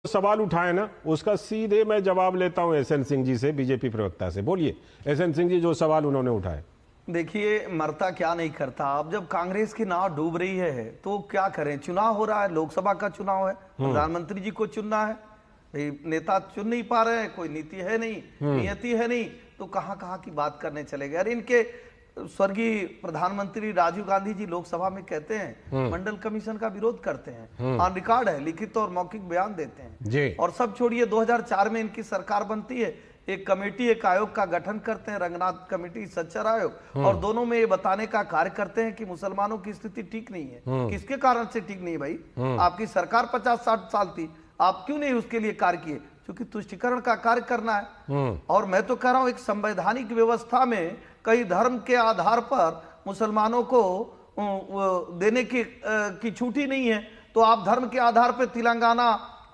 सवाल उठाए ना, उसका सीधे मैं जवाब लेता हूं एसएन सिंह जी से, बीजेपी प्रवक्ता से। बोलिए एसएन सिंह जी, जो सवाल उन्होंने उठाए। देखिए, मरता क्या नहीं करता। अब जब कांग्रेस की नाव डूब रही है तो क्या करें? चुनाव हो रहा है, लोकसभा का चुनाव है, प्रधानमंत्री जी को चुनना है। नेता चुन नहीं पा रहे हैं, कोई नीति है नहीं, नियति है नहीं, तो कहां कहां की बात करने चले गए। अरे इनके स्वर्गीय प्रधानमंत्री राजीव गांधी जी लोकसभा में कहते हैं मंडल कमीशन का विरोध करते हैं, ऑन रिकॉर्ड है, लिखित और मौखिक बयान देते हैं। और सब छोड़िए, 2004 में इनकी सरकार बनती है, एक कमेटी, एक आयोग का गठन करते हैं, रंगनाथ कमेटी, सच्चर आयोग, और दोनों में ये बताने का कार्य करते हैं कि मुसलमानों की स्थिति ठीक नहीं है। किसके कारण से ठीक नहीं भाई? आपकी सरकार 50-60 साल थी, आप क्यों नहीं उसके लिए कार्य किए? क्योंकि तुष्टिकरण का कार्य करना है। और मैं तो कह रहा हूं, एक संवैधानिक व्यवस्था में कई धर्म के आधार पर मुसलमानों को देने की छूट ही नहीं है, तो आप धर्म के आधार पर तेलंगाना,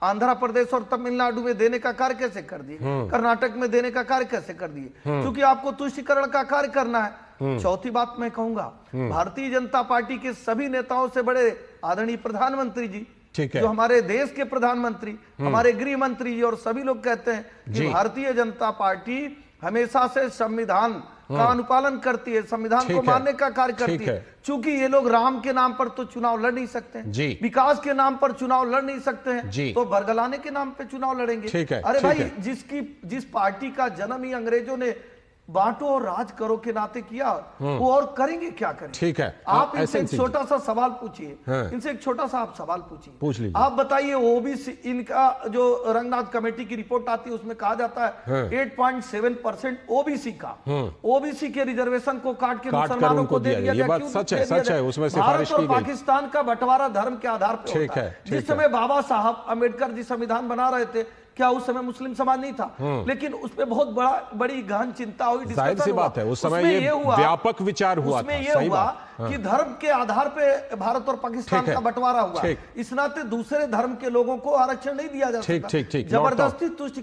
आंध्र प्रदेश और तमिलनाडु में देने का कार्य कैसे कर दिए? कर्नाटक में देने का कार्य कैसे कर दिए? क्योंकि आपको तुष्टिकरण का कार्य करना है। चौथी बात मैं कहूंगा, भारतीय जनता पार्टी के सभी नेताओं से बड़े आदरणीय प्रधानमंत्री जी, जो हमारे देश के प्रधानमंत्री, हमारे गृह मंत्री जी और सभी लोग कहते हैं कि भारतीय जनता पार्टी हमेशा से संविधान का अनुपालन करती है, संविधान को मानने का कार्य करती है। चूंकि ये लोग राम के नाम पर तो चुनाव लड़ नहीं सकते हैं, विकास के नाम पर चुनाव लड़ नहीं सकते हैं, तो बरगलाने के नाम पे चुनाव लड़ेंगे। अरे भाई, जिस पार्टी का जन्म ही अंग्रेजों ने बांटो और राज करो के नाते किया, वो और करेंगे क्या करें? ठीक है, आप इनसे एक छोटा सा सवाल पूछिए, इनसे एक छोटा सा आप सवाल पूछिए, पूछ लीजिए। आप बताइए, ओबीसी, इनका जो रंगनाथ कमेटी की रिपोर्ट आती है उसमें कहा जाता है 8.7% ओबीसी का, ओबीसी के रिजर्वेशन को काट के मुसलमानों को दे दिया। ये बात सच है, सच है, उसमें सिफारिश की गई। पाकिस्तान का बंटवारा धर्म के आधार पर होता है। जिस समय बाबा साहब अम्बेडकर जी संविधान बना रहे थे, क्या उस समय मुस्लिम समाज नहीं था? लेकिन उस पर बहुत बड़ी गहन चिंता हुई, जाहिर सी बात है, उस समय ये व्यापक विचार हुआ था। उसमें ये हुआ कि धर्म के आधार पे भारत और पाकिस्तान का बंटवारा हुआ। इस नाते दूसरे धर्म के लोगों को आरक्षण नहीं दिया जा सकता, जबरदस्ती तुष्टि